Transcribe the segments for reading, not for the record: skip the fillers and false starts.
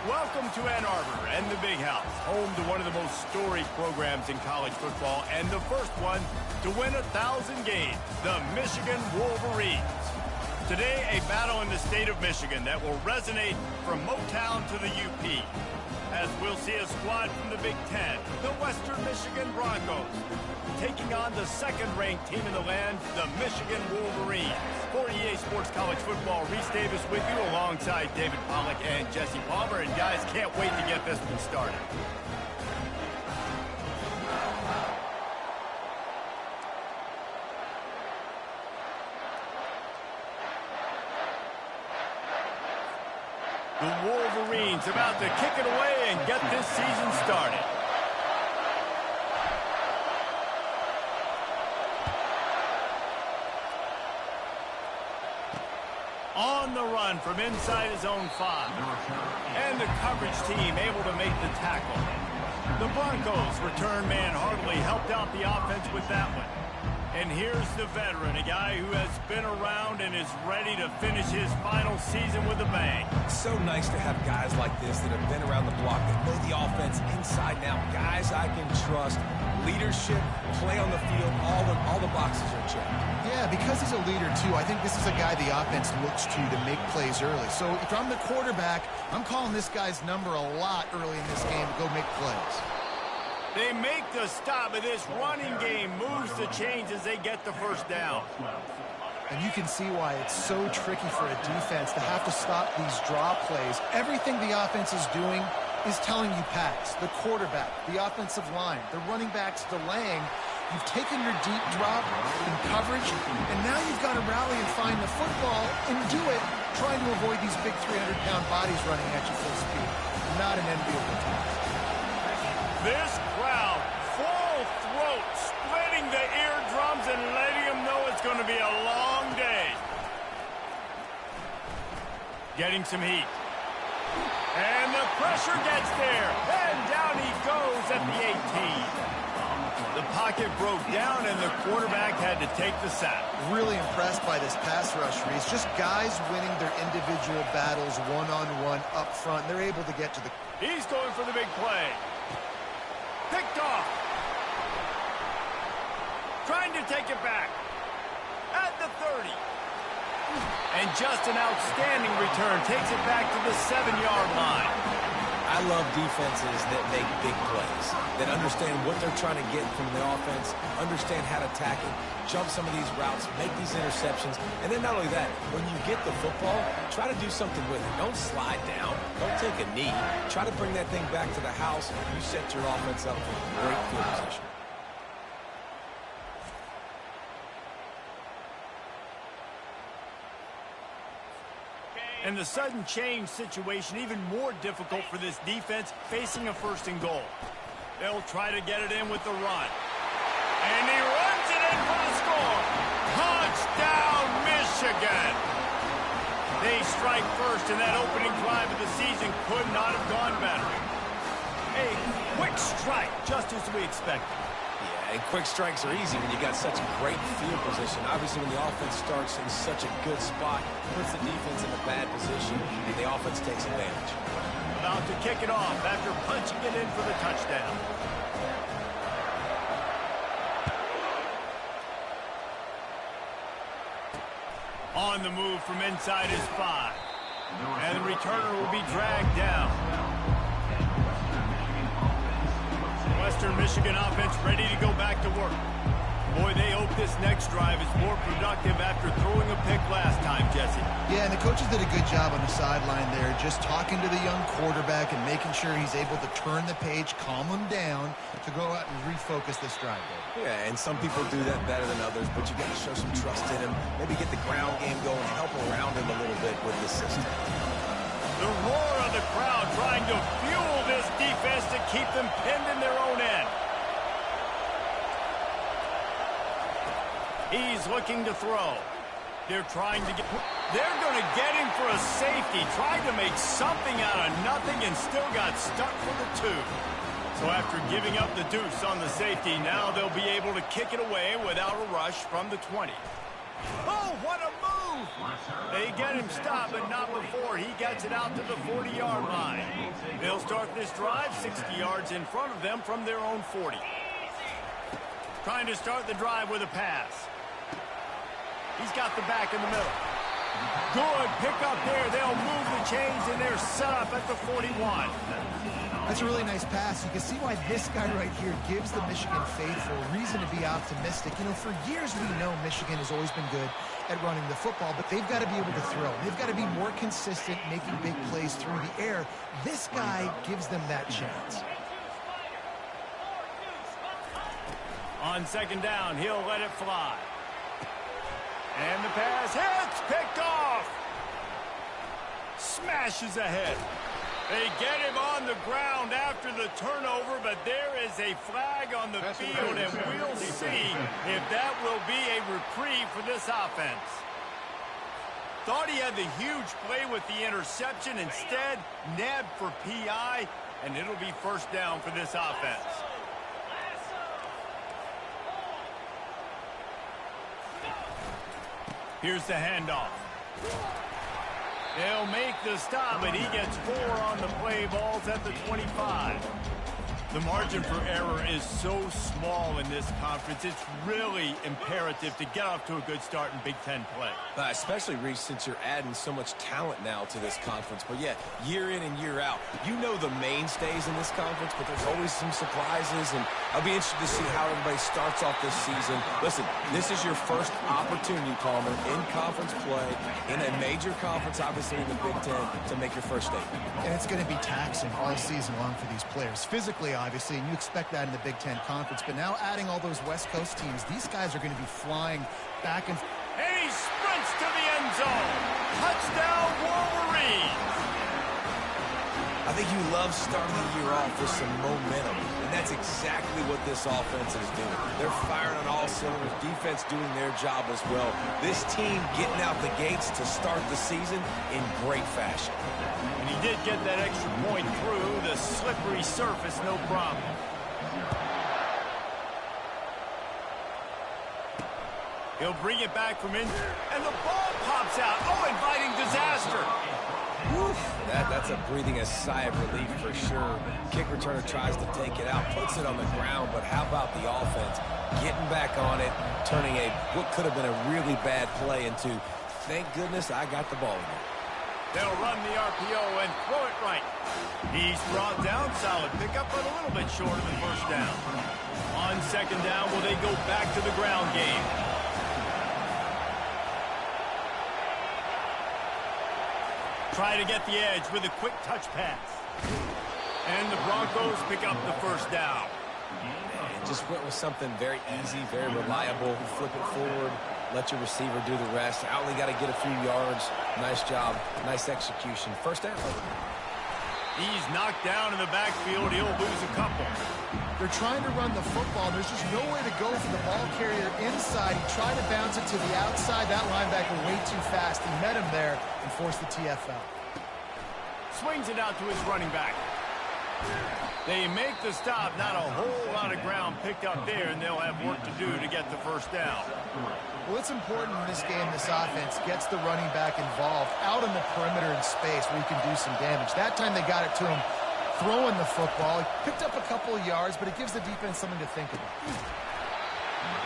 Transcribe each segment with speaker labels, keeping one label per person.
Speaker 1: Welcome to Ann Arbor and the Big House, home to one of the most storied programs in college football and the first one to win 1,000 games, the Michigan Wolverines. Today, a battle in the state of Michigan that will resonate from Motown to the UP, as we'll see a squad from the Big Ten, the Western Michigan Broncos, taking on the second-ranked team in the land, the Michigan Wolverines. For EA Sports College Football, Reese Davis with you alongside David Pollack and Jesse Palmer. And guys, can't wait to get this one started. The Wolverines about to kick it away and get this season started. On the run from inside his own 5. And the coverage team able to make the tackle. The Broncos return man hardly helped out the offense with that one. And here's the veteran, a guy who has been around and is ready to finish his final season with a bang.
Speaker 2: It's so nice to have guys like this that have been around the block, that know the offense inside and out. Guys I can trust. Leadership, play on the field, all the boxes are checked.
Speaker 3: Yeah, because he's a leader, too, I think this is a guy the offense looks to make plays early. So if I'm the quarterback, I'm calling this guy's number a lot early in this game to go make plays.
Speaker 1: They make the stop, and this running game moves the chains as they get the first down.
Speaker 3: And you can see why it's so tricky for a defense to have to stop these draw plays. Everything the offense is doing is telling you pass. The quarterback, the offensive line, the running backs delaying. You've taken your deep drop in coverage, and now you've got to rally and find the football and do it, trying to avoid these big 300-pound bodies running at you full speed. Not an enviable task.
Speaker 1: This crowd, full throat, splitting the eardrums and letting them know it's going to be a long day. Getting some heat. And the pressure gets there. And down he goes at the 18. The pocket broke down, and the quarterback had to take the sack.
Speaker 3: Really impressed by this pass rush, Reese. Just guys winning their individual battles one-on-one up front. They're able to get to the...
Speaker 1: He's going for the big play. Picked off. Trying to take it back. At the 30. And just an outstanding return. Takes it back to the 7-yard line.
Speaker 2: I love defenses that make big plays, that understand what they're trying to get from the offense, understand how to attack it, jump some of these routes, make these interceptions, and then not only that, when you get the football, try to do something with it. Don't slide down. Don't take a knee. Try to bring that thing back to the house. You set your offense up for great field position.
Speaker 1: And the sudden change situation even more difficult for this defense facing a 1st and goal. They'll try to get it in with the run. And he runs it in for the score. Touchdown, Michigan. They strike first, and that opening drive of the season could not have gone better. A quick strike, just as we expected.
Speaker 2: Yeah, and quick strikes are easy when you got such great field position. Obviously, when the offense starts in such a good spot, puts the defense in a bad position, and the offense takes advantage.
Speaker 1: About to kick it off after punching it in for the touchdown. On the move from inside his 5. And the returner will be dragged down. Western Michigan offense ready to go back to work. Boy, they hope this next drive is more productive after throwing a pick last time, Jesse.
Speaker 3: Yeah, and the coaches did a good job on the sideline there, just talking to the young quarterback and making sure he's able to turn the page, calm him down to go out and refocus this drive.
Speaker 2: Yeah, and some people do that better than others, but you got to show some trust in him. Maybe get the ground game going, help around him a little bit with the system.
Speaker 1: The roar of the crowd trying to fuel this defense to keep them pinned in their own end. He's looking to throw. They're trying to get... They're going to get him for a safety. Tried to make something out of nothing and still got stuck for the 2. So after giving up the deuce on the safety, now they'll be able to kick it away without a rush from the 20. Oh, what a move! They get him stopped, but not before he gets it out to the 40-yard line. They'll start this drive 60 yards in front of them from their own 40. Trying to start the drive with a pass. He's got the back in the middle. Good pick up there. They'll move the chains, and they're set up at the 41.
Speaker 3: That's a really nice pass. You can see why this guy right here gives the Michigan faithful reason to be optimistic. You know, for years we know Michigan has always been good at running the football, but they've got to be able to throw. They've got to be more consistent, making big plays through the air. This guy gives them that chance.
Speaker 1: On second down, he'll let it fly. And the pass hits, picked off. Smashes ahead. They get him on the ground after the turnover, but there is a flag on the field, and we'll see if that will be a reprieve for this offense. Thought he had the huge play with the interception. Instead, nabbed for PI, and it'll be first down for this offense. Here's the handoff. They'll make the stop, and he gets 4 on the play. Ball's at the 25. The margin for error is so small in this conference. It's really imperative to get off to a good start in Big Ten play.
Speaker 2: Especially, Reese, since you're adding so much talent now to this conference. But, yeah, year in and year out, you know the mainstays in this conference, but there's always some surprises, and I'll be interested to see how everybody starts off this season. Listen, this is your first opportunity, Palmer, in conference play, in a major conference, obviously in the Big Ten, to make your first statement.
Speaker 3: And it's going to be taxing all season long for these players. Physically, obviously, and you expect that in the Big Ten Conference. But now adding all those West Coast teams, these guys are going to be flying back and forth.
Speaker 1: And he sprints to the end zone. Touchdown, Wolverines.
Speaker 2: I think you love starting the year off with some momentum, and that's exactly what this offense is doing. They're firing on all cylinders, defense doing their job as well. This team getting out the gates to start the season in great fashion.
Speaker 1: And he did get that extra point through the slippery surface, no problem. He'll bring it back from in, and the ball pops out. Oh, inviting disaster.
Speaker 2: Woof. That's a breathing a sigh of relief for sure. Kick returner tries to take it out, puts it on the ground, but how about the offense getting back on it, turning what could have been a really bad play into, thank goodness I got the ball again.
Speaker 1: They'll run the RPO and throw it right. He's brought down, solid pickup, but a little bit short of the first down. On second down, will they go back to the ground game? Try to get the edge with a quick touch pass. And the Broncos pick up the first down.
Speaker 2: And just went with something very easy, very reliable. Flip it forward, let your receiver do the rest. Only got to get a few yards. Nice job, nice execution. First down.
Speaker 1: He's knocked down in the backfield. He'll lose a couple.
Speaker 3: They're trying to run the football. There's just no way to go for the ball carrier inside. He tried to bounce it to the outside. That linebacker way too fast. He met him there and forced the TFL.
Speaker 1: Swings it out to his running back. They make the stop. Not a whole lot of ground picked up there, and they'll have work to do to get the first down.
Speaker 3: Well, it's important in this game this offense gets the running back involved out on the perimeter in space where he can do some damage. That time they got it to him throwing the football. He picked up a couple of yards, but it gives the defense something to think about.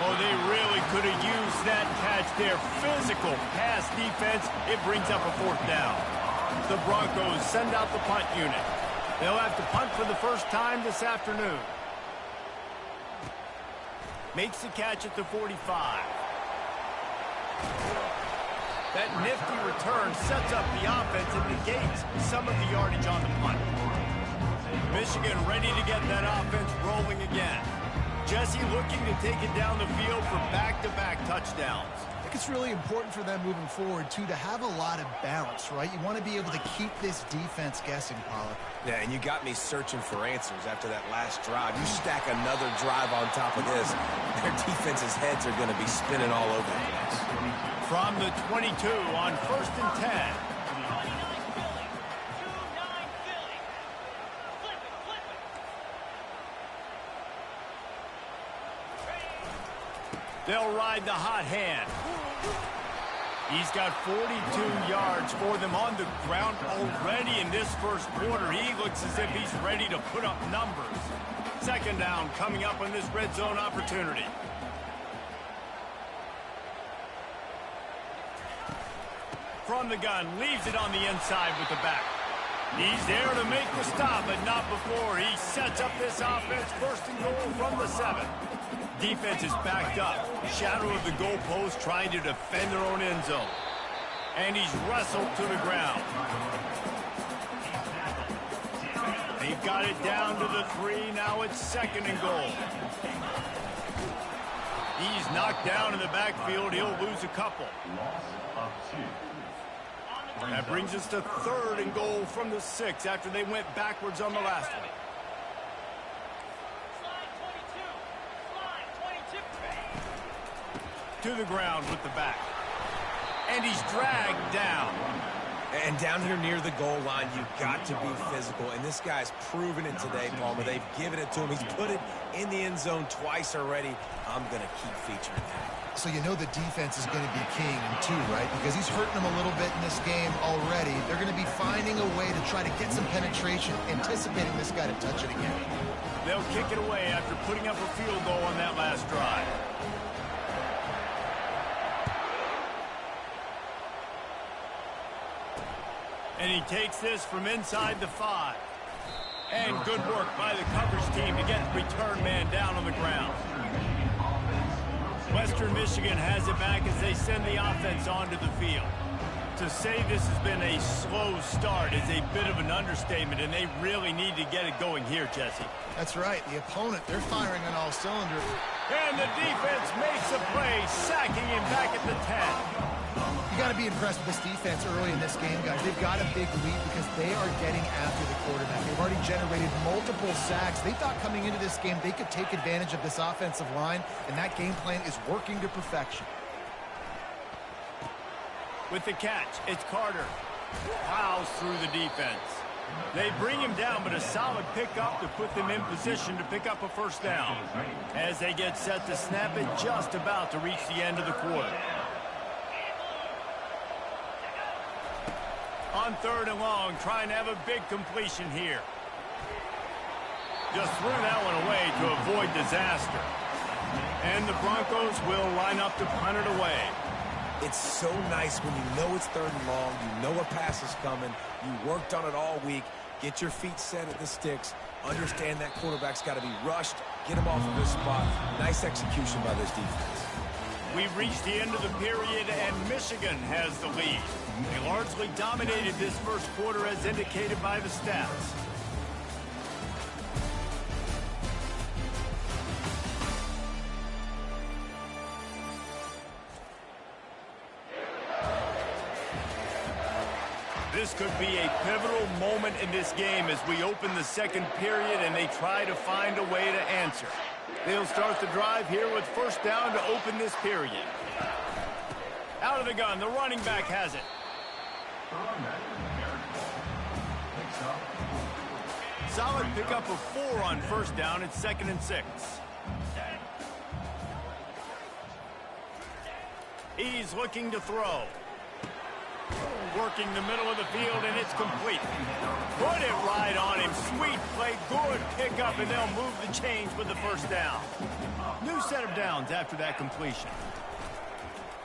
Speaker 1: Oh, they really could have used that catch there. Physical pass defense. It brings up a fourth down. The Broncos send out the punt unit. They'll have to punt for the first time this afternoon. Makes the catch at the 45. That nifty return sets up the offense and negates some of the yardage on the punt. Michigan ready to get that offense rolling again. Jesse looking to take it down the field for back-to-back touchdowns.
Speaker 3: I think it's really important for them moving forward, too, to have a lot of balance, right? You want to be able to keep this defense guessing, Pollard.
Speaker 2: Yeah, and you got me searching for answers after that last drive. You stack another drive on top of this, their defense's heads are going to be spinning all over the place.
Speaker 1: From the 22 on 1st and 10. They'll ride the hot hand. He's got 42 yards for them on the ground already in this first quarter. He looks as if he's ready to put up numbers. Second down coming up on this red zone opportunity. From the gun, leaves it on the inside with the back. He's there to make the stop, but not before. He sets up this offense, first and goal from the 7. Defense is backed up. Shadow of the goalpost, trying to defend their own end zone. And he's wrestled to the ground. They've got it down to the 3. Now it's second and goal. He's knocked down in the backfield. He'll lose a couple. That brings us to third and goal from the 6 after they went backwards on the last one. To the ground with the back. And he's dragged down.
Speaker 2: And down here near the goal line, you've got to be physical. And this guy's proven it today, Palmer. They've given it to him. He's put it in the end zone twice already. I'm going to keep featuring that.
Speaker 3: So you know the defense is going to be king in 2, right? Because he's hurting them a little bit in this game already. They're going to be finding a way to try to get some penetration, anticipating this guy to touch it again.
Speaker 1: They'll kick it away after putting up a field goal on that last drive. And he takes this from inside the 5. And good work by the coverage team to get the return man down on the ground. Western Michigan has it back as they send the offense onto the field. To say this has been a slow start is a bit of an understatement, and they really need to get it going here, Jesse.
Speaker 3: That's right. The opponent, they're firing on all cylinders.
Speaker 1: And the defense makes a play, sacking him back at the 10.
Speaker 3: You got to be impressed with this defense early in this game, guys. They've got a big lead because they are getting after the quarterback. They've already generated multiple sacks. They thought coming into this game they could take advantage of this offensive line, and that game plan is working to perfection.
Speaker 1: With the catch, it's Carter. Plows through the defense. They bring him down, but a solid pickup to put them in position to pick up a first down. As they get set to snap it, just about to reach the end of the quarter. On third and long, trying to have a big completion here. Just threw that one away to avoid disaster. And the Broncos will line up to punt it away.
Speaker 2: It's so nice when you know it's third and long, you know a pass is coming, you worked on it all week, get your feet set at the sticks, understand that quarterback's got to be rushed, get him off of his spot. Nice execution by this defense.
Speaker 1: We've reached the end of the period, and Michigan has the lead. They largely dominated this first quarter as indicated by the stats. This could be a pivotal moment in this game as we open the second period and they try to find a way to answer. They'll start the drive here with first down to open this period. Out of the gun, the running back has it. Solid pickup of 4 on first down. It's 2nd and 6. He's looking to throw. Working the middle of the field, and it's complete. Put it right on him. Sweet play, good pickup, and they'll move the chains with the first down. New set of downs after that completion.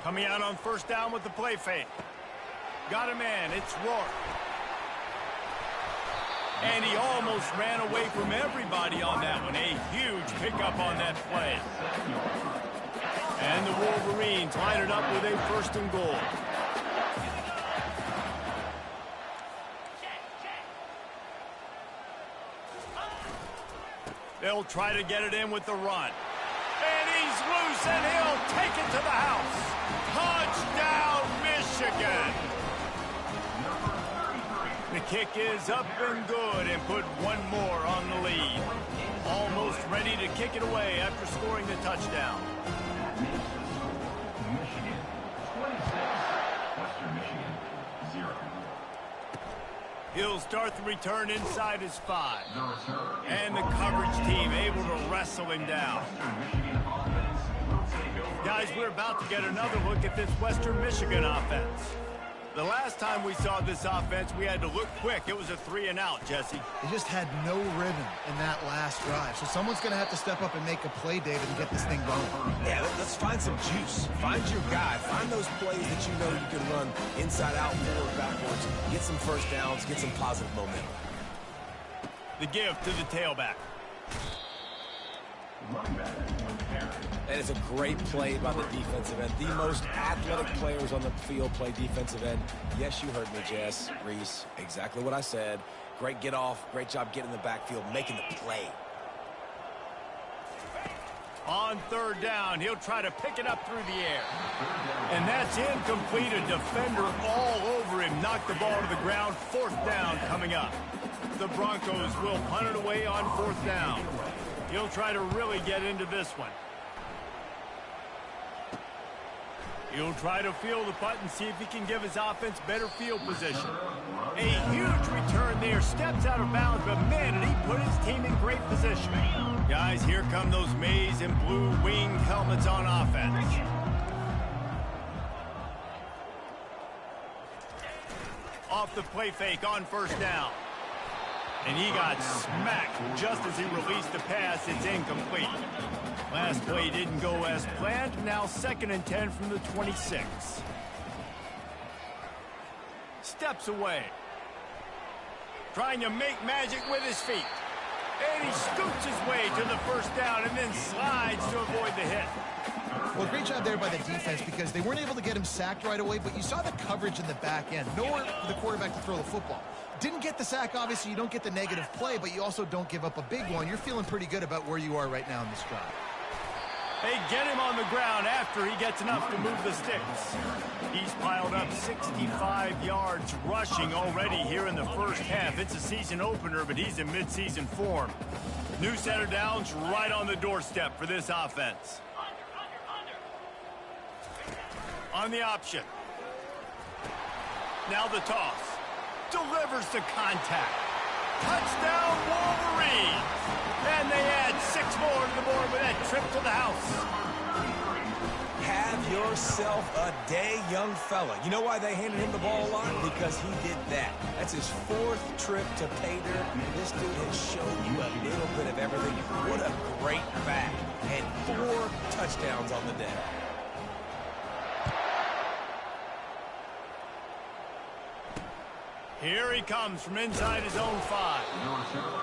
Speaker 1: Coming out on first down with the play fake. Got a man. It's Rourke. And he almost ran away from everybody on that one. A huge pickup on that play. And the Wolverines line it up with a first and goal. They'll try to get it in with the run. And he's loose, and he'll take it to the house. Touchdown, Michigan. The kick is up and good and put one more on the lead. Almost ready to kick it away after scoring the touchdown.
Speaker 4: Michigan 26, Western Michigan 0.
Speaker 1: He'll start the return inside his 5. And the coverage team able to wrestle him down. Guys, Guys, we're about to get another look at this Western Michigan offense. The last time we saw this offense, we had to look quick. It was a 3-and-out, Jesse.
Speaker 3: They just had no rhythm in that last drive. So someone's going to have to step up and make a play, David, and get this thing going.
Speaker 2: Yeah, let's find some juice. Find your guy. Find those plays that you know you can run inside out, forward, backwards. Get some first downs. Get some positive momentum.
Speaker 1: The give to the tailback.
Speaker 2: That is a great play by the defensive end. The most athletic players on the field play defensive end. Yes, you heard me, Jess, Reese. Exactly what I said. Great get off. Great job getting in the backfield, making the play.
Speaker 1: On third down, he'll try to pick it up through the air. And that's incomplete. A defender all over him. Knocked the ball to the ground. Fourth down coming up. The Broncos will punt it away on fourth down. He'll try to really get into this one. He'll try to field the punt and see if he can give his offense better field position. A huge return there. Steps out of bounds, but man, did he put his team in great position. Guys, here come those maize and blue winged helmets on offense. Off the play fake on first down. And he got smacked just as he released the pass. It's incomplete. Last play didn't go as planned. Now 2nd and 10 from the 26. Steps away. Trying to make magic with his feet. And he scoots his way to the first down and then slides to avoid the hit.
Speaker 3: Well, great job there by the defense because they weren't able to get him sacked right away, but you saw the coverage in the back end. Nowhere for the quarterback to throw the football. Didn't get the sack, obviously. You don't get the negative play, but you also don't give up a big one. You're feeling pretty good about where you are right now in this drive.
Speaker 1: They get him on the ground after he gets enough to move the sticks. He's piled up 65 yards rushing already here in the first half. It's a season opener, but he's in midseason form. New set of downs right on the doorstep for this offense. On the option. Now the toss. Delivers the contact. Touchdown, Wolverines! And they add 6 more to the board with that trip to the house.
Speaker 2: Have yourself a day, young fella. You know why they handed him the ball a lot? Because he did that. That's his 4th trip to pay dirt. This dude has shown you a little bit of everything. What a great back. And 4 touchdowns on the day.
Speaker 1: Here he comes from inside his own 5.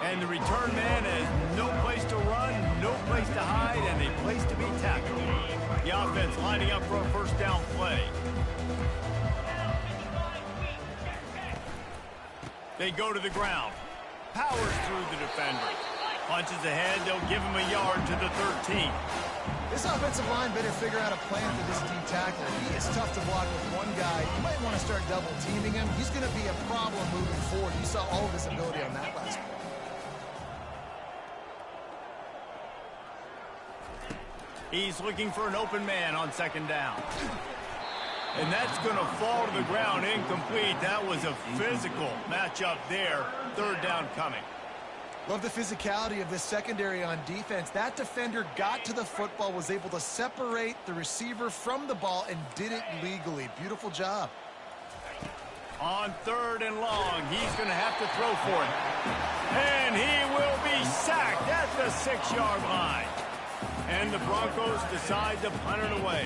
Speaker 1: And the return man has no place to run, no place to hide, and a place to be tackled. The offense lining up for a first down play. They go to the ground. Powers through the defender. Punches ahead, they'll give him a yard to the 13.
Speaker 3: This offensive line better figure out a plan for this D tackle. He is tough to block with one guy. You might want to start double teaming him. He's going to be a problem moving forward. You saw all of his ability on that last play.
Speaker 1: He's looking for an open man on 2nd down. And that's going to fall to the ground incomplete. That was a physical matchup there. 3rd down coming.
Speaker 3: Love the physicality of this secondary on defense. That defender got to the football, was able to separate the receiver from the ball, and did it legally. Beautiful job.
Speaker 1: On 3rd and long, he's going to have to throw for it. And he will be sacked at the 6-yard line. And the Broncos decide to punt it away.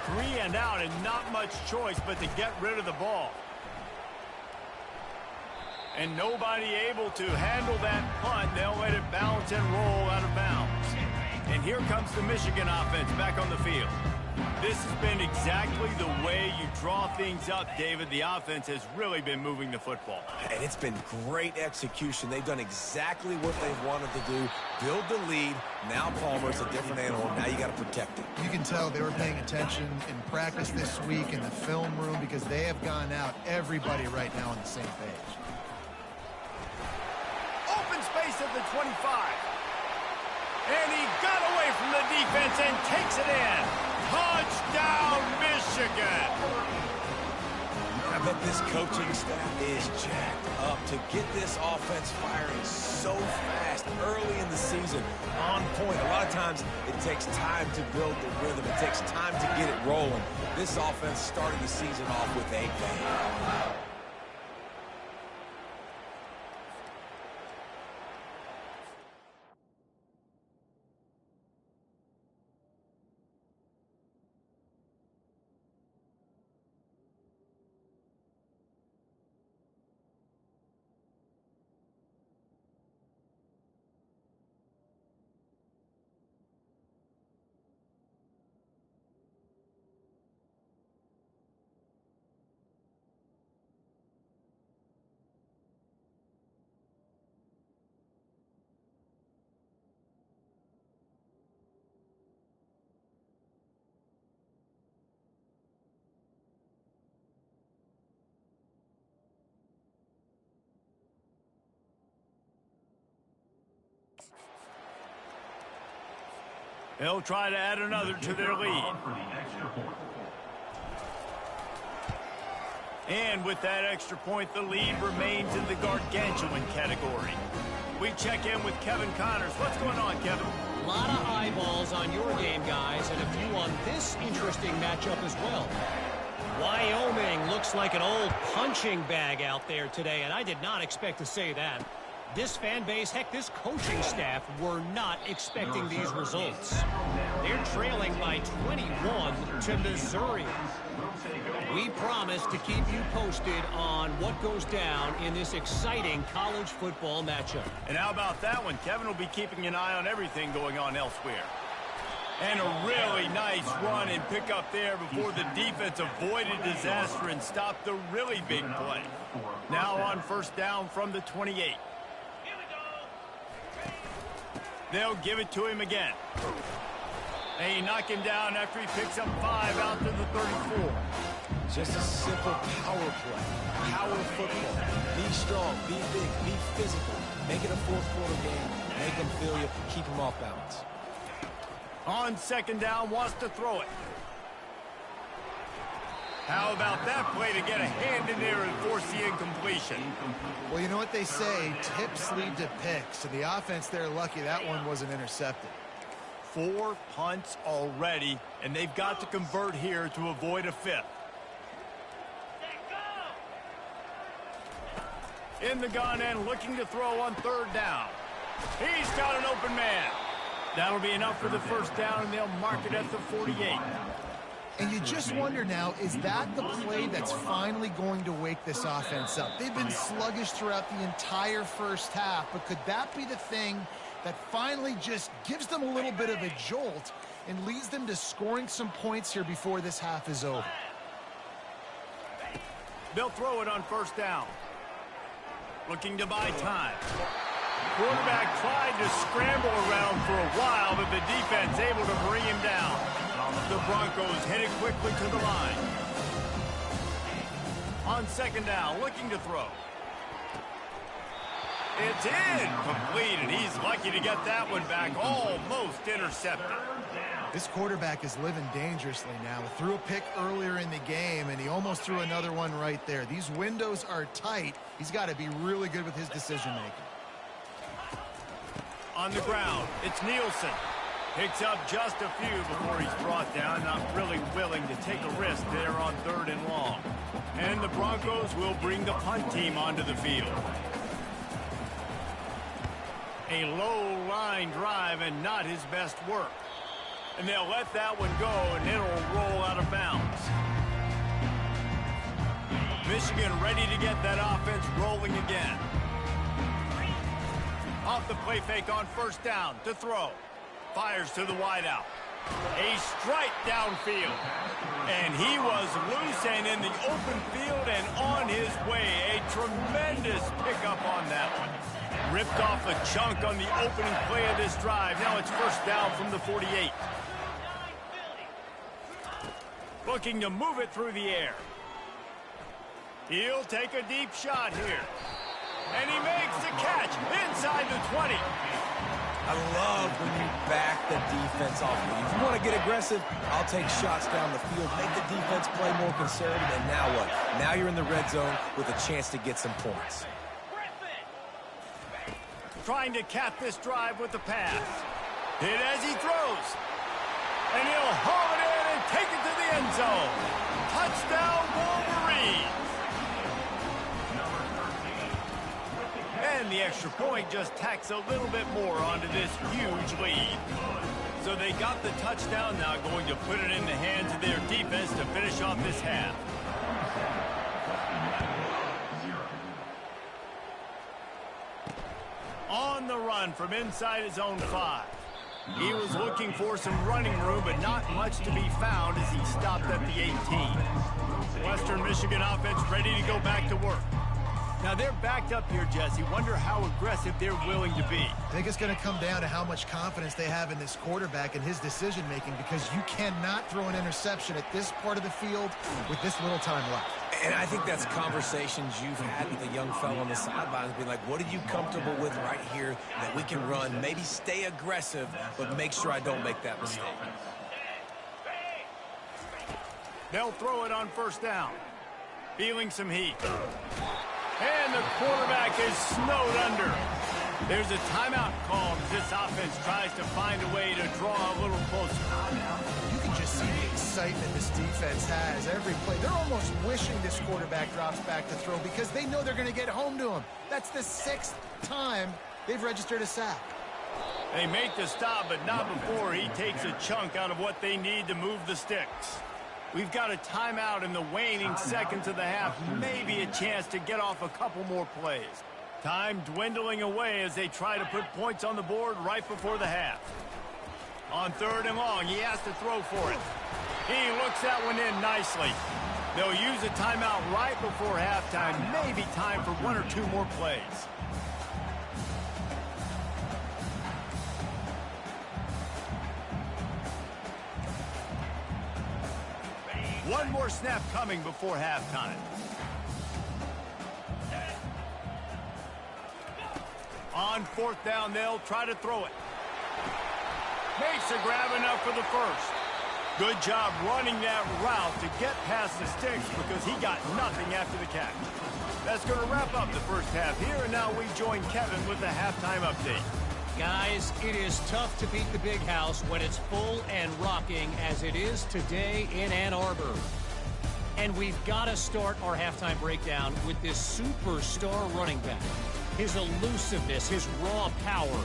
Speaker 1: 3 and out and not much choice but to get rid of the ball. And nobody able to handle that punt. They'll let it bounce and roll out of bounds. And here comes the Michigan offense back on the field. This has been exactly the way you draw things up, David. The offense has really been moving the football.
Speaker 2: And it's been great execution. They've done exactly what they've wanted to do. Build the lead. Now Palmer's a different animal. Now you got to protect him.
Speaker 3: You can tell they were paying attention in practice this week in the film room because they have gone out, everybody right now on the same page.
Speaker 1: Open space at the 25. And he got away from the defense and takes it in. Touchdown, Michigan.
Speaker 2: bet this coaching staff is jacked up to get this offense firing so fast early in the season, on point. A lot of times it takes time to build the rhythm. It takes time to get it rolling. This offense started the season off with a bang.
Speaker 1: They'll try to add another to their lead. And with that extra point, the lead remains in the gargantuan category. We check in with Kevin Connors. What's going on, Kevin?
Speaker 5: A lot of eyeballs on your game, guys, and a few on this interesting matchup as well. Wyoming looks like an old punching bag out there today, and I did not expect to say that. This fan base, heck, this coaching staff were not expecting these results. They're trailing by 21 to Missouri. We promise to keep you posted on what goes down in this exciting college football matchup.
Speaker 1: And how about that one? Kevin will be keeping an eye on everything going on elsewhere. And a really nice run and pick up there before the defense avoided disaster and stopped the really big play. Now on first down from the 28. They'll give it to him again. They knock him down after he picks up 5 out to the 34.
Speaker 2: Just a simple power play. Power football. Be strong, be big, be physical. Make it a fourth quarter game. Make them feel you. Keep them off balance.
Speaker 1: On second down, wants to throw it. How about that play to get a hand in there and force the incompletion?
Speaker 3: Well, you know what they say, tips lead to picks. And the offense, they're lucky that one wasn't intercepted.
Speaker 1: 4 punts already, and they've got to convert here to avoid a 5th. In the gun and looking to throw on third down. He's got an open man. That'll be enough for the first down, and they'll mark it at the 48.
Speaker 3: And you just wonder now, is that the play that's finally going to wake this offense up? They've been sluggish throughout the entire first half, but could that be the thing that finally just gives them a little bit of a jolt and leads them to scoring some points here before this half is over?
Speaker 1: They'll throw it on first down. Looking to buy time. Quarterback tried to scramble around for a while, but the defense able to bring him down. The Broncos headed quickly to the line. On second down, looking to throw. It's incomplete, and he's lucky to get that one back. Almost intercepted.
Speaker 3: This quarterback is living dangerously now. Threw a pick earlier in the game, and he almost threw another one right there. These windows are tight. He's got to be really good with his decision-making.
Speaker 1: On the ground, it's Nielsen. Picks up just a few before he's brought down. Not really willing to take a risk there on third and long. And the Broncos will bring the punt team onto the field. A low line drive and not his best work. And they'll let that one go, and it'll roll out of bounds. Michigan ready to get that offense rolling again. Off the play fake on first down to throw. Fires to the wideout. A strike downfield. And he was loose and in the open field and on his way. A tremendous pickup on that one. Ripped off a chunk on the opening play of this drive. Now it's first down from the 48. Looking to move it through the air. He'll take a deep shot here. And he makes the catch inside the 20.
Speaker 2: I love when you back the defense off of you. If you want to get aggressive, I'll take shots down the field, make the defense play more conservative, and now what? Now you're in the red zone with a chance to get some points.
Speaker 1: Trying to cap this drive with the pass. Hit as he throws. And he'll haul it in and take it to the end zone. Touchdown, Wolverines. And the extra point just tacks a little bit more onto this huge lead. So they got the touchdown, now going to put it in the hands of their defense to finish off this half. On the run from inside his own 5. He was looking for some running room, but not much to be found as he stopped at the 18. Western Michigan offense ready to go back to work. Now they're backed up here, Jesse. Wonder how aggressive they're willing to be.
Speaker 3: I think it's going to come down to how much confidence they have in this quarterback and his decision-making, because you cannot throw an interception at this part of the field with this little time left.
Speaker 2: And I think that's conversations you've had with a young fellow on the sidelines, being like, what are you comfortable with right here that we can run? Maybe stay aggressive, but make sure I don't make that mistake.
Speaker 1: They'll throw it on first down. Feeling some heat. And the quarterback is snowed under. There's a timeout called as this offense tries to find a way to draw a little closer.
Speaker 3: You can just see the excitement this defense has every play. They're almost wishing this quarterback drops back to throw because they know they're going to get home to him. That's the 6th time they've registered a sack.
Speaker 1: They make the stop, but not before he takes a chunk out of what they need to move the sticks. We've got a timeout in the waning seconds of the half. Maybe a chance to get off a couple more plays. Time dwindling away as they try to put points on the board right before the half. On 3rd and long, he has to throw for it. He looks that one in nicely. They'll use a timeout right before halftime. Maybe time for 1 or 2 more plays. One more snap coming before halftime. On 4th down, they'll try to throw it. Makes a grab enough for the first. Good job running that route to get past the sticks because he got nothing after the catch. That's going to wrap up the first half here, and now we join Kevin with the halftime update.
Speaker 5: Guys, it is tough to beat the Big House when it's full and rocking as it is today in Ann Arbor. And we've got to start our halftime breakdown with this superstar running back. His elusiveness, his raw power.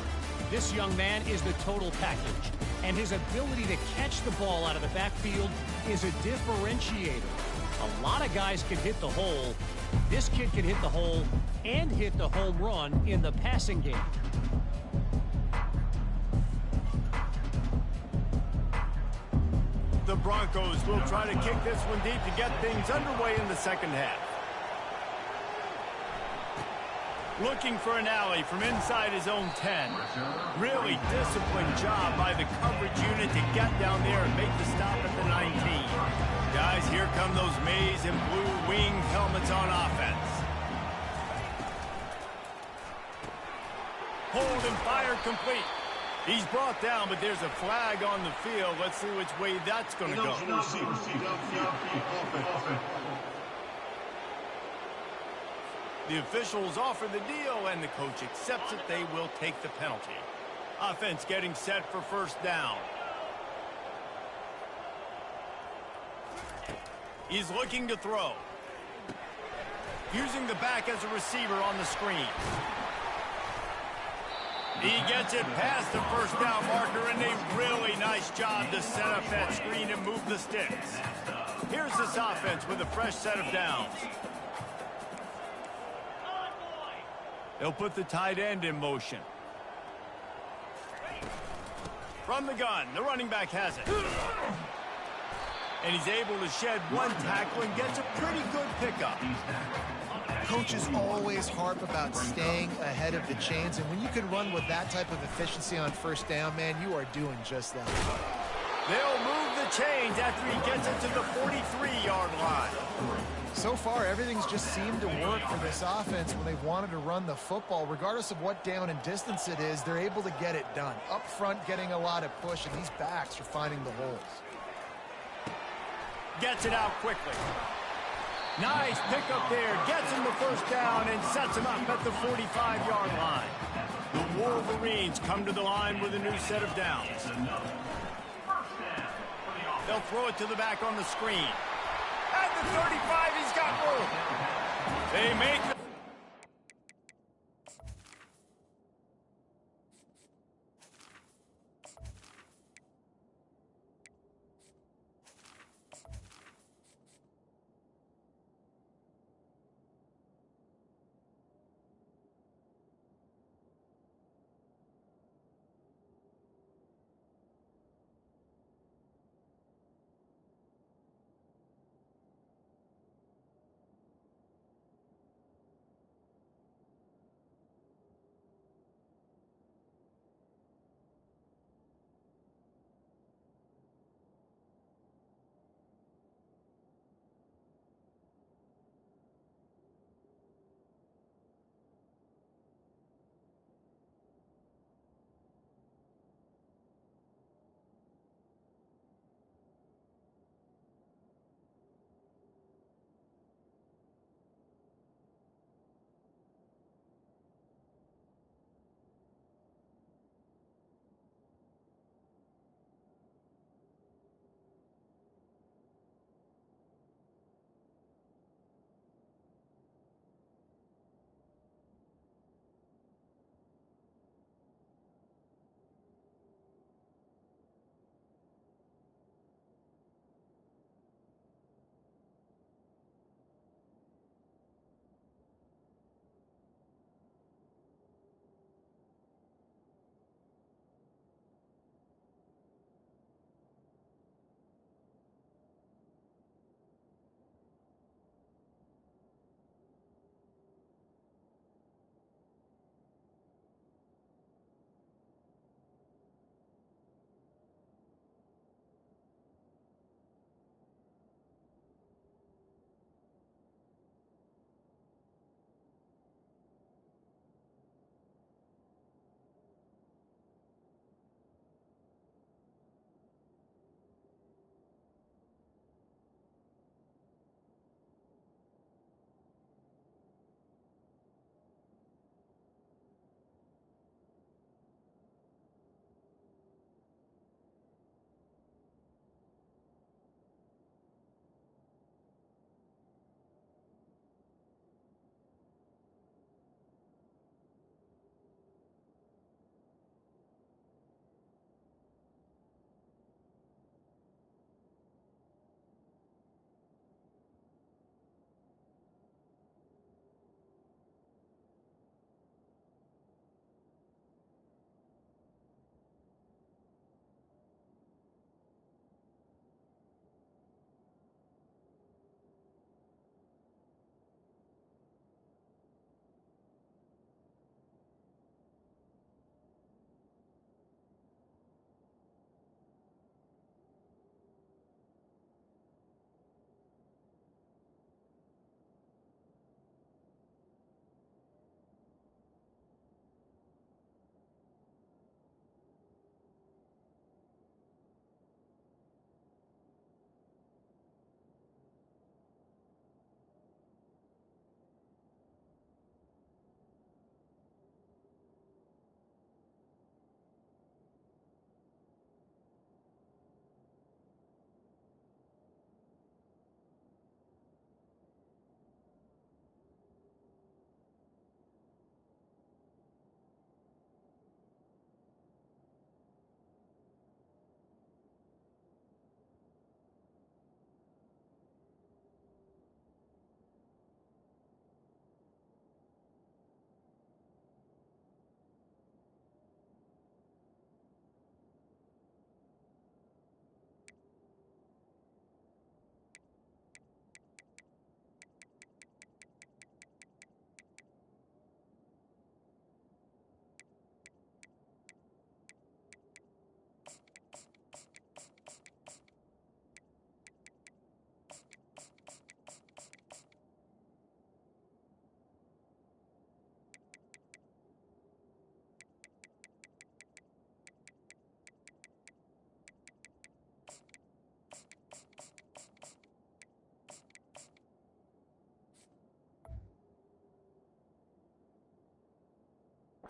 Speaker 5: This young man is the total package. And his ability to catch the ball out of the backfield is a differentiator. A lot of guys can hit the hole. This kid can hit the hole and hit the home run in the passing game.
Speaker 1: The Broncos will try to kick this one deep to get things underway in the second half. Looking for an alley from inside his own 10. Really disciplined job by the coverage unit to get down there and make the stop at the 19. Guys, here come those maize and blue winged helmets on offense. Hold and fire complete. He's brought down, but there's a flag on the field. Let's see which way that's going to go. The officials offer the deal, and the coach accepts it. They will take the penalty. Offense getting set for first down. He's looking to throw. Using the back as a receiver on the screen. He gets it past the first down marker, and a really nice job to set up that screen and move the sticks. Here's this offense with a fresh set of downs. They'll put the tight end in motion. From the gun, the running back has it. And he's able to shed one tackle and gets a pretty good pickup.
Speaker 3: Coaches always harp about staying ahead of the chains, and when you can run with that type of efficiency on first down, man, you are doing just that.
Speaker 1: They'll move the chains after he gets it to the 43-yard line.
Speaker 3: So far, everything's just seemed to work for this offense when they've wanted to run the football. Regardless of what down and distance it is, they're able to get it done. Up front, getting a lot of push, and these backs are finding the holes.
Speaker 1: Gets it out quickly. Nice pickup there. Gets him the first down and sets him up at the 45-yard line. The Wolverines come to the line with a new set of downs. They'll throw it to the back on the screen. At the 35, he's got room. They make the...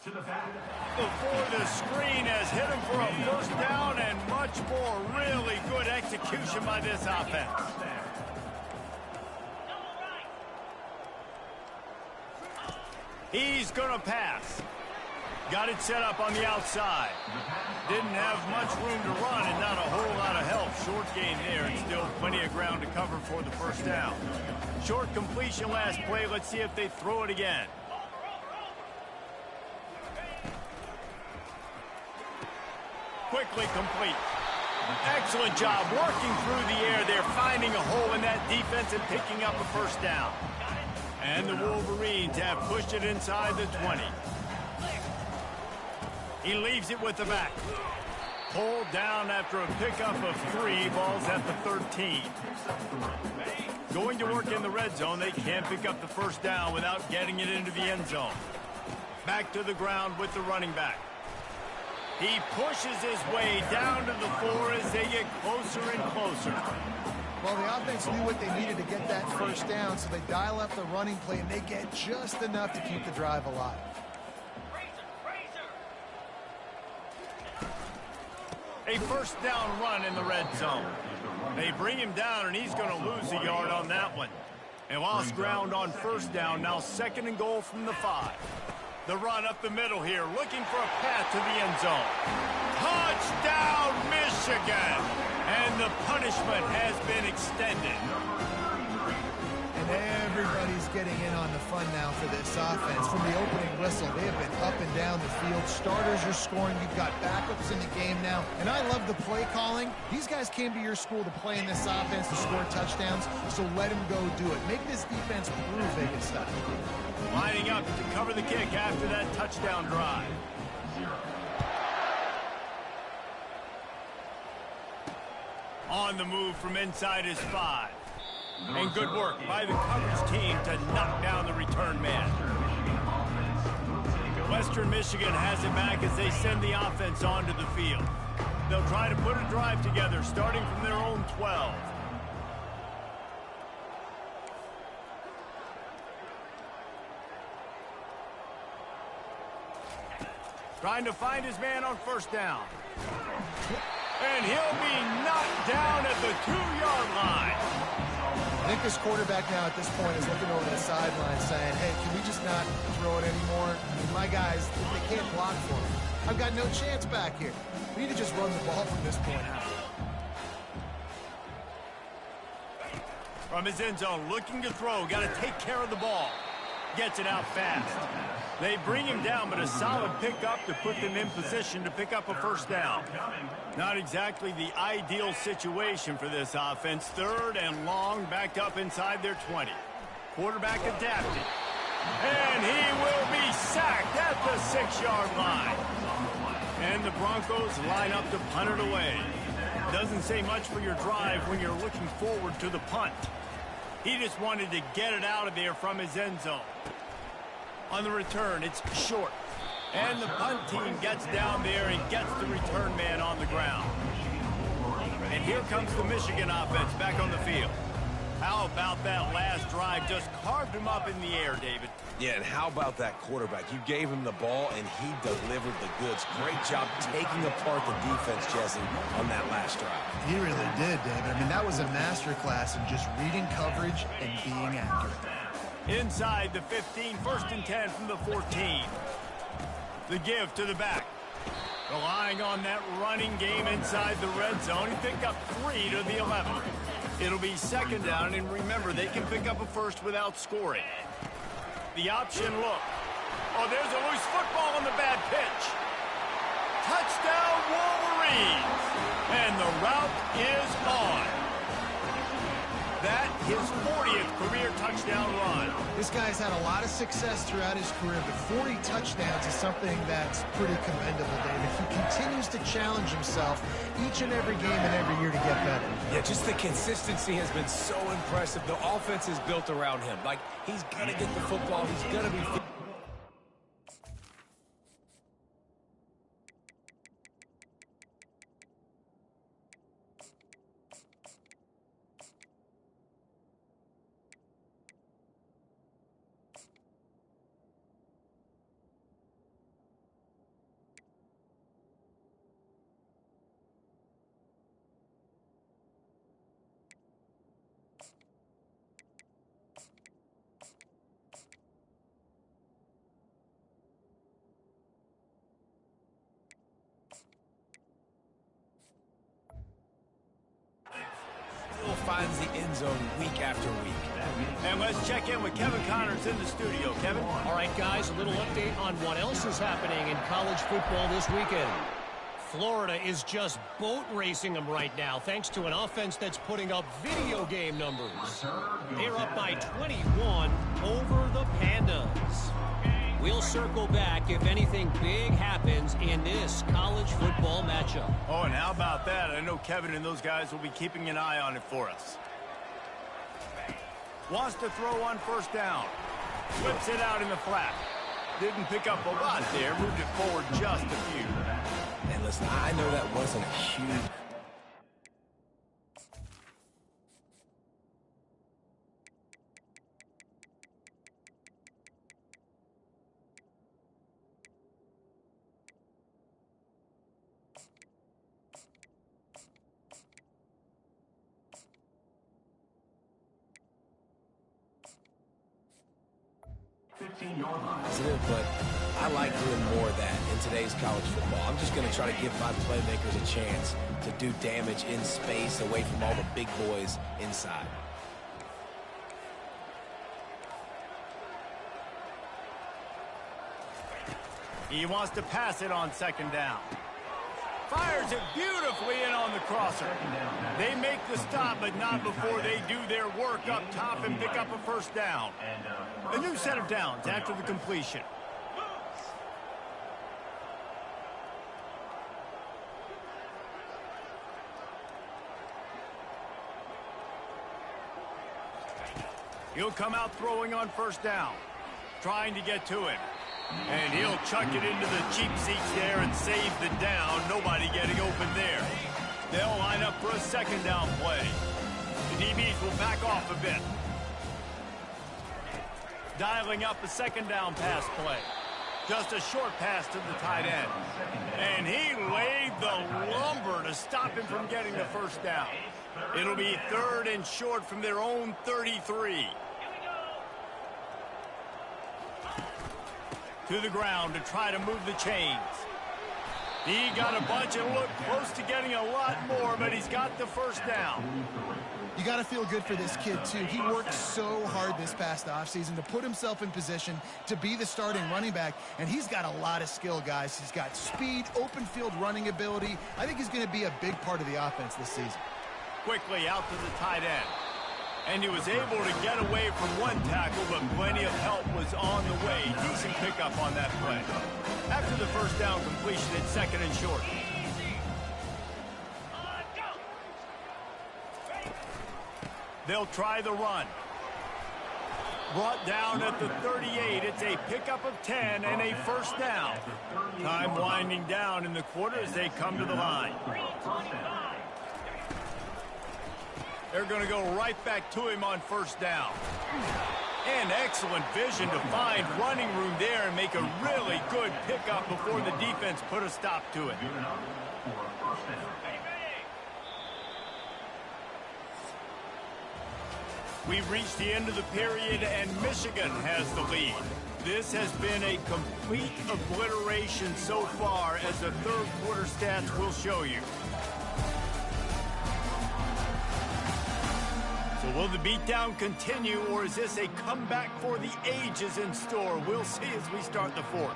Speaker 1: Before the screen has hit him for a first down and much more. Really good execution by this offense. He's going to pass. Got it set up on the outside. Didn't have much room to run and not a whole lot of help. Short gain there and still plenty of ground to cover for the first down. Short completion last play. Let's see if they throw it again. Quickly complete. Excellent job working through the air there, finding a hole in that defense and picking up a first down. And the Wolverines have pushed it inside the 20. He leaves it with the back. Pulled down after a pickup of 3, balls at the 13. Going to work in the red zone. They can't pick up the first down without getting it into the end zone. Back to the ground with the running back. He pushes his way down to the 4 as they get closer and closer.
Speaker 3: Well, the offense knew what they needed to get that first down, so they dial up the running play, and they get just enough to keep the drive alive.
Speaker 1: A first down run in the red zone. They bring him down, and he's going to lose a yard on that one. They lost ground on first down, now 2nd and goal from the 5. The run up the middle here, looking for a path to the end zone. Touchdown, Michigan! And the punishment has been extended.
Speaker 3: And everybody's getting in on the fun now for this offense. From the opening whistle, they have been up and down the field. Starters are scoring. You've got backups in the game now. And I love the play calling. These guys came to your school to play in this offense to score touchdowns, so let them go do it. Make this defense prove they can stop.
Speaker 1: Lining up to cover the kick after that touchdown drive. On the move from inside his 5. And good work by the coverage team to knock down the return man. Western Michigan has it back as they send the offense onto the field. They'll try to put a drive together starting from their own 12. Trying to find his man on first down. And he'll be knocked down at the 2-yard line.
Speaker 3: I think this quarterback now at this point is looking over the sideline saying, hey, can we just not throw it anymore? I mean, my guys, they can't block for me. I've got no chance back here. We need to just run the ball from this point out.
Speaker 1: From his end zone, looking to throw. Got to take care of the ball. Gets it out fast. They bring him down, but a solid pickup to put them in position to pick up a first down. Not exactly the ideal situation for this offense. 3rd and long, backed up inside their 20. Quarterback adapted. And he will be sacked at the 6-yard line. And the Broncos line up to punt it away. Doesn't say much for your drive when you're looking forward to the punt. He just wanted to get it out of there from his end zone. On the return, it's short. And the punt team gets down there and gets the return man on the ground. And here comes the Michigan offense back on the field. How about that last drive? Just carved him up in the air, David.
Speaker 2: Yeah, and how about that quarterback? You gave him the ball, and he delivered the goods. Great job taking apart the defense, Jesse, on that last drive.
Speaker 3: He really did, David. I mean, that was a masterclass in just reading coverage and being accurate.
Speaker 1: Inside the 15, 1st and 10 from the 14. The give to the back. Relying on that running game inside the red zone. He picked up 3 to the 11. It'll be 2nd down, and remember, they can pick up a first without scoring. The option look. Oh, there's a loose football on the bad pitch. Touchdown, Wolverines. And the route is on. That his 40th career touchdown run.
Speaker 3: This guy's had a lot of success throughout his career, but 40 touchdowns is something that's pretty commendable, David. He continues to challenge himself each and every game and every year to get better.
Speaker 2: Yeah, just the consistency has been so impressive. The offense is built around him. Like, he's going to get the football. He's going to be... finds the end zone week after week.
Speaker 1: And let's check in with Kevin Connors in the studio. Kevin?
Speaker 5: All right, guys, a little update on what else is happening in college football this weekend. Florida is just boat racing them right now, thanks to an offense that's putting up video game numbers. They're up by 21 over the Pandas. We'll circle back if anything big happens in this college football matchup.
Speaker 1: Oh, and how about that? I know Kevin and those guys will be keeping an eye on it for us. Wants to throw on first down. Whips it out in the flat. Didn't pick up a lot there. Moved it forward just a few.
Speaker 2: And listen, I know that wasn't a huge... positive, but I like doing more of that in today's college football. I'm just going to try to give my playmakers a chance to do damage in space away from all the big boys inside.
Speaker 1: He wants to pass it on second down. Fires it beautifully in on the crosser. They make the stop, but not before they do their work up top and pick up a first down. A new set of downs after the completion. He'll come out throwing on first down, trying to get to him. And he'll chuck it into the cheap seats there and save the down. Nobody getting open there. They'll line up for a second down play. The DBs will back off a bit. Dialing up a second down pass play. Just a short pass to the tight end. And he laid the lumber to stop him from getting the first down. It'll be third and short from their own 33. To the ground to try to move the chains. He got a bunch and looked close to getting a lot more, but he's got the first down.
Speaker 3: You got to feel good for this kid, too. He worked so hard this past offseason to put himself in position to be the starting running back, and he's got a lot of skill, guys. He's got speed, open field running ability. I think he's going to be a big part of the offense this season.
Speaker 1: Quickly out to the tight end. And he was able to get away from one tackle, but plenty of help was on the way. Decent pickup on that play. After the first down completion, it's second and short. They'll try the run. Brought down at the 38. It's a pickup of 10 and a first down. Time winding down in the quarter as they come to the line. They're going to go right back to him on first down. And excellent vision to find running room there and make a really good pickup before the defense put a stop to it. We've reached the end of the period, and Michigan has the lead. This has been a complete obliteration so far, as the third quarter stats will show you. So will the beatdown continue, or is this a comeback for the ages in store? We'll see as we start the fourth.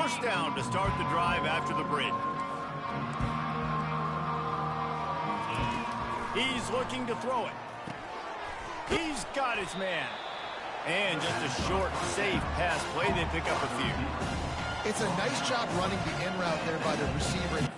Speaker 1: First down to start the drive after the break. He's looking to throw it. He's got his man. And just a short, safe pass play. They pick up a few.
Speaker 3: It's a nice job running the in route there by the receiver.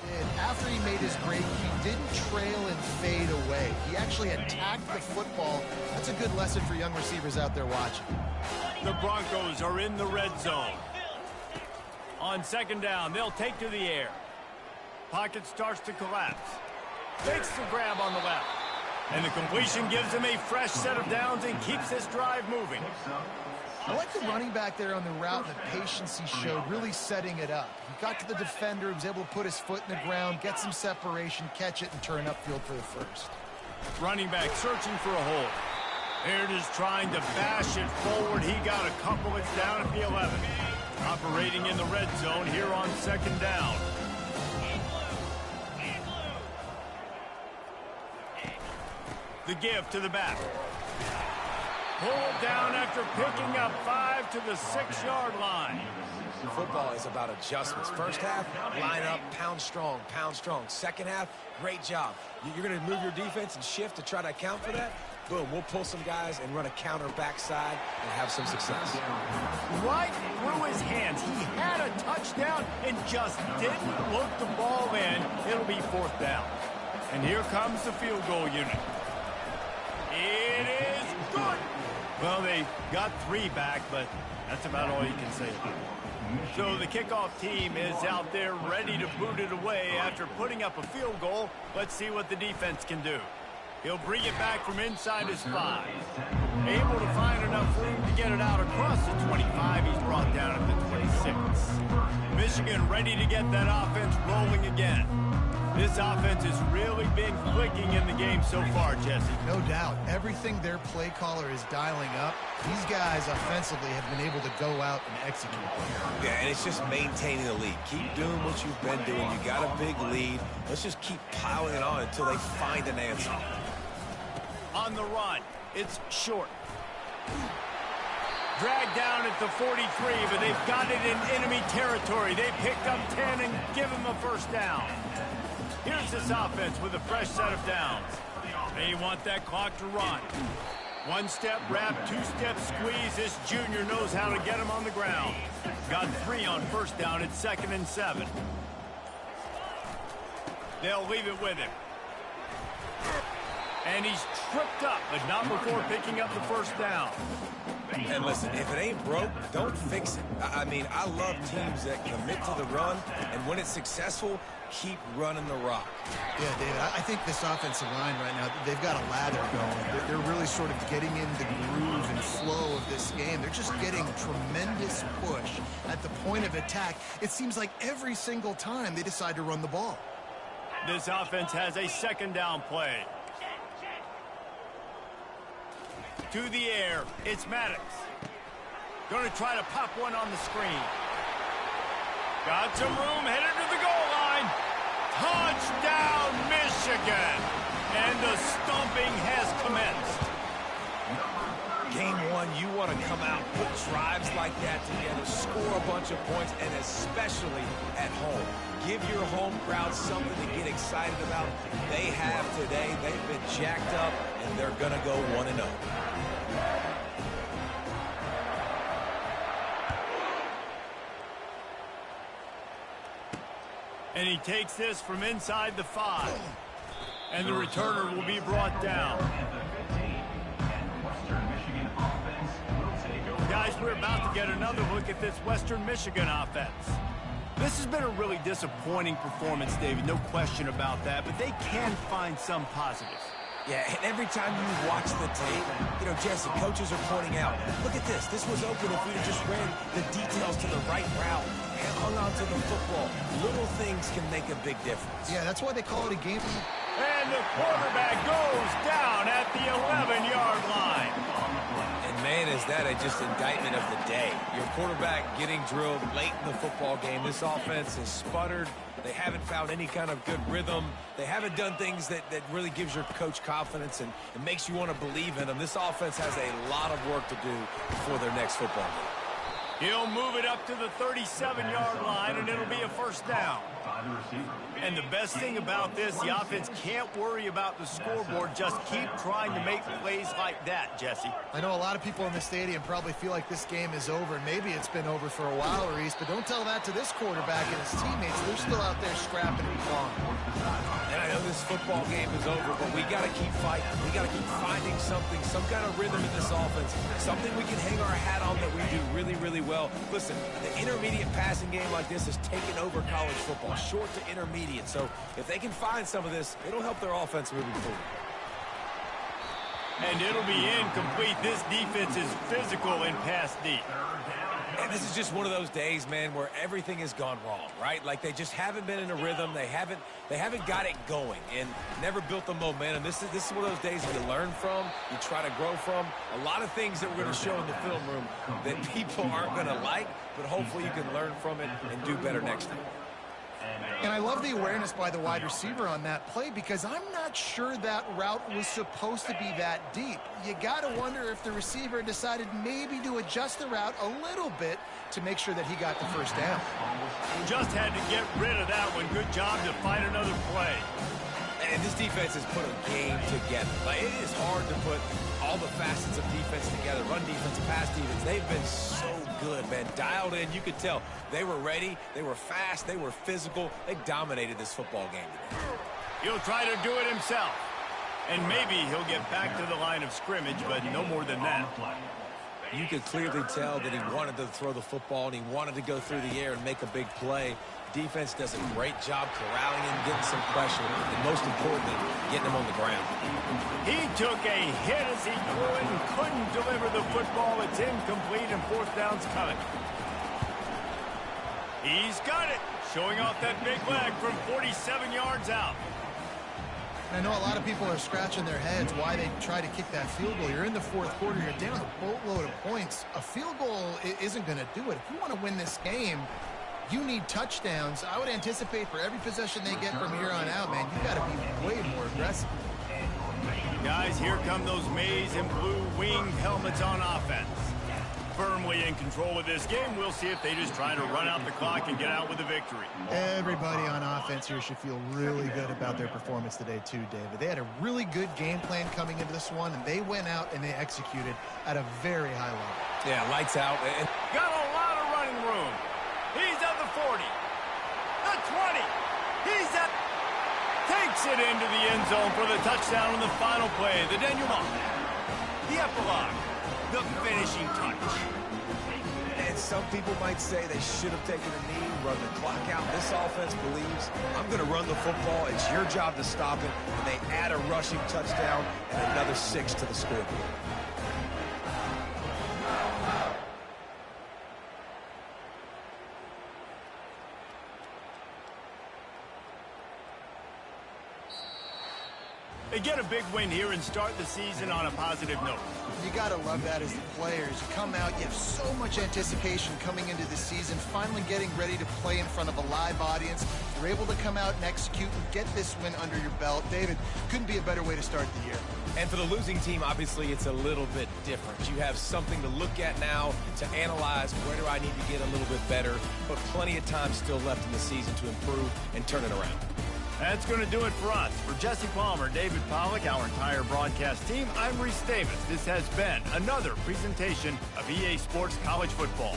Speaker 3: And after he made his break, he didn't trail and fade away. He actually attacked the football. That's a good lesson for young receivers out there watching.
Speaker 1: The Broncos are in the red zone. On second down, they'll take to the air. Pocket starts to collapse. Takes the grab on the left. And the completion gives him a fresh set of downs and keeps this drive moving.
Speaker 3: I like the running back there on the route and the patience he showed, really setting it up. He got to the defender, he was able to put his foot in the ground, get some separation, catch it, and turn upfield for the first.
Speaker 1: Running back searching for a hole. Here it is trying to bash it forward. He got a couple. It's down at the 11. Operating in the red zone here on second down. The give to the back. Pulled down after picking up 5 to the 6-yard line.
Speaker 2: Football is about adjustments. First half, line up, pound strong, pound strong. Second half, great job. You're going to move your defense and shift to try to account for that? Boom, we'll pull some guys and run a counter backside and have some success.
Speaker 1: Right through his hands. He had a touchdown and just didn't look the ball in. It'll be fourth down. And here comes the field goal unit. It is good. Well, they got 3 back, but that's about all you can say about it. So the kickoff team is out there ready to boot it away after putting up a field goal. Let's see what the defense can do. He'll bring it back from inside his 5. Able to find enough room to get it out across the 25. He's brought down at the 26. Michigan ready to get that offense rolling again. This offense has really been clicking in the game so far, Jesse.
Speaker 3: No doubt. Everything their play caller is dialing up, these guys offensively have been able to go out and execute.
Speaker 2: Yeah, and it's just maintaining the lead. Keep doing what you've been doing. You got a big lead. Let's just keep piling it on until they find an answer.
Speaker 1: On the run, it's short. Dragged down at the 43, but they've got it in enemy territory. They picked up 10 and give him a first down. Here's this offense with a fresh set of downs. They want that clock to run. 1-step wrap, 2-step squeeze. This junior knows how to get him on the ground. Got 3 on first down at 2nd and 7. They'll leave it with him. And he's tripped up, but not before picking up the first down.
Speaker 2: And listen, if it ain't broke, don't fix it. I mean, I love teams that commit to the run, and when it's successful, keep running the rock.
Speaker 3: Yeah, David, I think this offensive line right now, they've got a lather going. They're really sort of getting in the groove and flow of this game. They're just getting tremendous push at the point of attack. It seems like every single time they decide to run the ball.
Speaker 1: This offense has a second down play. To the air, it's Maddox. Going to try to pop one on the screen. Got some room, headed to the goal line. Touchdown, Michigan. And the stomping has commenced.
Speaker 2: Game 1, you want to come out, put drives like that together, score a bunch of points, and especially at home. Give your home crowd something to get excited about. They have today. They've been jacked up, and they're going to go 1-0.
Speaker 1: And he takes this from inside the 5. And the returner will be brought down. Guys, we're about to get another look at this Western Michigan offense. This has been a really disappointing performance, David, no question about that, but they can find some positives.
Speaker 2: Yeah, and every time you watch the tape, Jesse, coaches are pointing out, look at this. This was open if we had just ran the details to the right route and hung on to the football. Little things can make a big difference.
Speaker 3: Yeah, that's why they call it a game.
Speaker 1: And the quarterback goes down at the 11-yard line.
Speaker 2: And, man, is that just indictment of the day. Your quarterback getting drilled late in the football game. This offense has sputtered. They haven't found any kind of good rhythm. They haven't done things that really gives your coach confidence and makes you want to believe in them. This offense has a lot of work to do before their next football game.
Speaker 1: He'll move it up to the 37-yard line, and it'll be a first down. And the best thing about this, the offense can't worry about the scoreboard. Just keep trying to make plays like that, Jesse.
Speaker 3: I know a lot of people in the stadium probably feel like this game is over, and maybe it's been over for a while, Reese, but don't tell that to this quarterback and his teammates. They're still out there scrapping and clawing.
Speaker 2: And I know this football game is over, but we got to keep fighting. We got to keep finding something, some kind of rhythm in this offense, something we can hang our hat on that we do really, really well. Listen, the intermediate passing game like this has taken over college football, short to intermediate. So if they can find some of this, it'll help their offense moving forward.
Speaker 1: And it'll be incomplete. This defense is physical and pass deep.
Speaker 2: And this is just one of those days, man, where everything has gone wrong, right? Like they just haven't been in a rhythm. They haven't got it going and never built the momentum. This is one of those days that you learn from, you try to grow from. A lot of things that we're going to show in the film room that people aren't going to like, but hopefully you can learn from it and do better next time.
Speaker 3: And I love the awareness by the wide receiver on that play because I'm not sure that route was supposed to be that deep. You got to wonder if the receiver decided maybe to adjust the route a little bit to make sure that he got the first down.
Speaker 1: Just had to get rid of that one. Good job to find another play.
Speaker 2: And this defense has put a game together. Like, it is hard to put all the facets of defense together. Run defense, pass defense. They've been so good, man. Dialed in. You could tell they were ready. They were fast. They were physical. They dominated this football game today.
Speaker 1: He'll try to do it himself. And maybe he'll get back to the line of scrimmage, but no more than that.
Speaker 2: You could clearly tell that he wanted to throw the football and he wanted to go through the air and make a big play. Defense does a great job corralling him, getting some pressure, and most importantly, getting him on the ground.
Speaker 1: He took a hit as he threw it and couldn't deliver the football. It's incomplete and fourth down's coming. He's got it, showing off that big leg from 47 yards out.
Speaker 3: I know a lot of people are scratching their heads why they try to kick that field goal. You're in the fourth quarter. You're down a boatload of points. A field goal isn't going to do it. If you want to win this game, you need touchdowns. I would anticipate for every possession they get from here on out, man, you got to be way more aggressive.
Speaker 1: Guys, here come those maize and blue winged helmets on offense. Firmly in control of this game. We'll see if they just try to run out the clock and get out with a victory.
Speaker 3: Everybody on offense here should feel really good about their performance today too, David. They had a really good game plan coming into this one, and they went out and they executed at a very high level.
Speaker 2: Yeah, lights out. And
Speaker 1: got a lot of running room. He's at the 40, the 20. He's at... Takes it into the end zone for the touchdown on the final play. The denouement, the epilogue, the finishing touch.
Speaker 2: And some people might say they should have taken a knee, run the clock out. This offense believes, I'm going to run the football. It's your job to stop it. And they add a rushing touchdown and another 6 to the scoreboard.
Speaker 1: They get a big win here and start the season on a positive note.
Speaker 3: You got to love that as the players. You come out, you have so much anticipation coming into the season, finally getting ready to play in front of a live audience. You're able to come out and execute and get this win under your belt. David, couldn't be a better way to start the year.
Speaker 2: And for the losing team, obviously, it's a little bit different. You have something to look at now, to analyze where do I need to get a little bit better, but plenty of time still left in the season to improve and turn it around.
Speaker 1: That's going to do it for us. For Jesse Palmer, David Pollack, our entire broadcast team, I'm Reese Davis. This has been another presentation of EA Sports College Football.